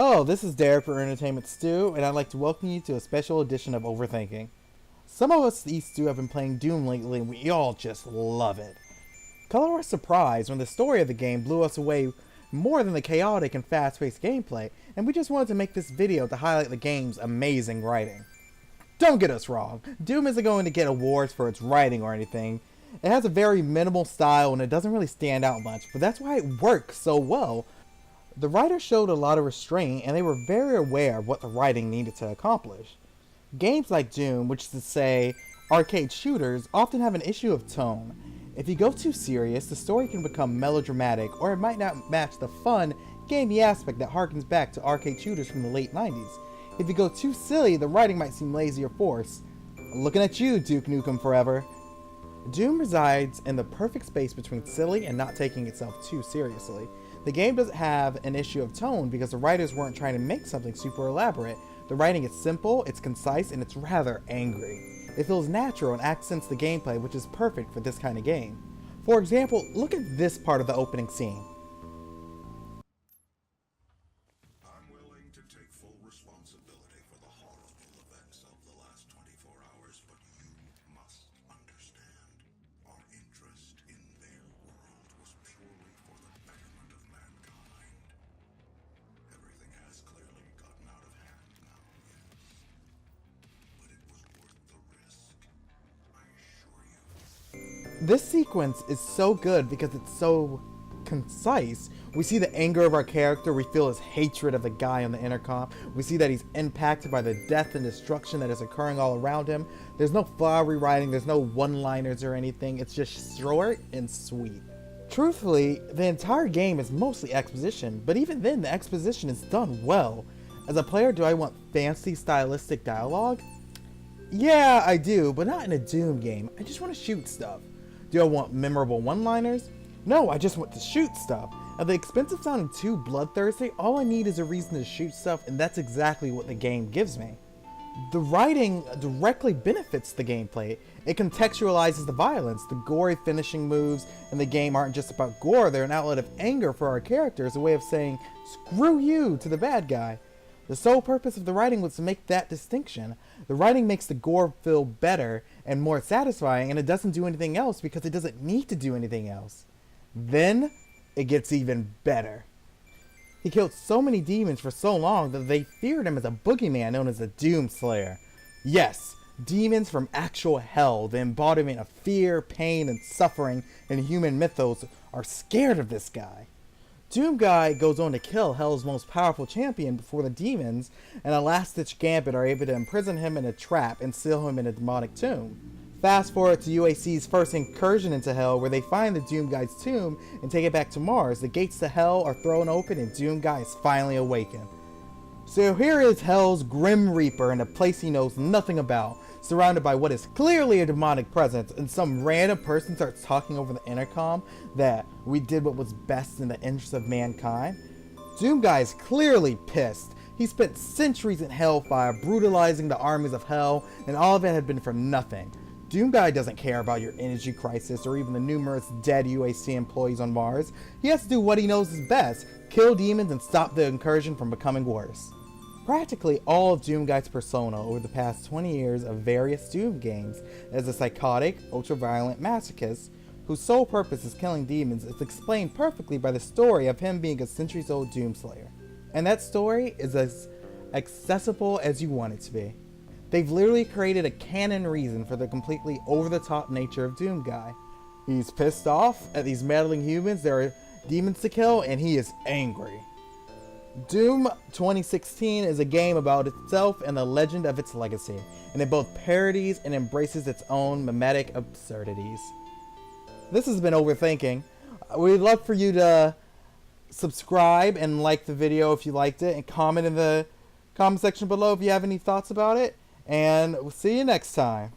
Hello, this is Derek for Entertainment Stew, and I'd like to welcome you to a special edition of Overthinking. Some of us at East Stew have been playing Doom lately, and we all just love it. Color our surprise when the story of the game blew us away more than the chaotic and fast-paced gameplay, and we just wanted to make this video to highlight the game's amazing writing. Don't get us wrong, Doom isn't going to get awards for its writing or anything. It has a very minimal style and it doesn't really stand out much, but that's why it works so well. The writers showed a lot of restraint and they were very aware of what the writing needed to accomplish. Games like Doom, which is to say arcade shooters, often have an issue of tone. If you go too serious, the story can become melodramatic, or it might not match the fun, gamey aspect that harkens back to arcade shooters from the late 90s. If you go too silly, the writing might seem lazy or forced. Looking at you, Duke Nukem Forever. Doom resides in the perfect space between silly and not taking itself too seriously. The game doesn't have an issue of tone because the writers weren't trying to make something super elaborate. The writing is simple, it's concise, and it's rather angry. It feels natural and accents the gameplay, which is perfect for this kind of game. For example, look at this part of the opening scene. I'm willing to take full responsibility for the horrible events of the last 24 hours, but you must understand. Our interest in their world was purely for the betterment of mankind. Everything has clearly gotten out of hand now, yes. But it was worth the risk, I assure you. This sequence is so good because it's so concise. We see the anger of our character, we feel his hatred of the guy on the intercom, we see that he's impacted by the death and destruction that is occurring all around him. There's no flowery writing, there's no one-liners or anything, it's just short and sweet. Truthfully, the entire game is mostly exposition, but even then the exposition is done well. As a player, do I want fancy stylistic dialogue? Yeah, I do, but not in a Doom game. I just want to shoot stuff. Do I want memorable one-liners? No, I just want to shoot stuff. At the expense of sounding too bloodthirsty, all I need is a reason to shoot stuff, and that's exactly what the game gives me. The writing directly benefits the gameplay. It contextualizes the violence. The gory finishing moves in the game aren't just about gore, they're an outlet of anger for our characters, a way of saying, screw you to the bad guy. The sole purpose of the writing was to make that distinction. The writing makes the gore feel better and more satisfying, and it doesn't do anything else because it doesn't need to do anything else. Then, it gets even better. He killed so many demons for so long that they feared him as a boogeyman known as the Doom Slayer. Yes, demons from actual hell, the embodiment of fear, pain, and suffering in human mythos, are scared of this guy. Doom Guy goes on to kill Hell's most powerful champion before the demons, and a last-ditch gambit are able to imprison him in a trap and seal him in a demonic tomb. Fast forward to UAC's first incursion into Hell, where they find the Doom Guy's tomb and take it back to Mars. The gates to Hell are thrown open and Doom Guy is finally awakened. So here is Hell's Grim Reaper in a place he knows nothing about, surrounded by what is clearly a demonic presence, and some random person starts talking over the intercom that we did what was best in the interest of mankind. Doom Guy is clearly pissed. He spent centuries in Hellfire brutalizing the armies of Hell, and all of it had been for nothing. Doom Guy doesn't care about your energy crisis or even the numerous dead UAC employees on Mars. He has to do what he knows is best, kill demons and stop the incursion from becoming worse. Practically all of Doom Guy's persona over the past 20 years of various Doom games as a psychotic, ultra-violent masochist whose sole purpose is killing demons is explained perfectly by the story of him being a centuries-old Doom Slayer. And that story is as accessible as you want it to be. They've literally created a canon reason for the completely over-the-top nature of Doom Guy. He's pissed off at these meddling humans, there are demons to kill, and he is angry. Doom 2016 is a game about itself and the legend of its legacy, and it both parodies and embraces its own mimetic absurdities. This has been Overthinking. We'd love for you to subscribe and like the video if you liked it, and comment in the comment section below if you have any thoughts about it, and we'll see you next time.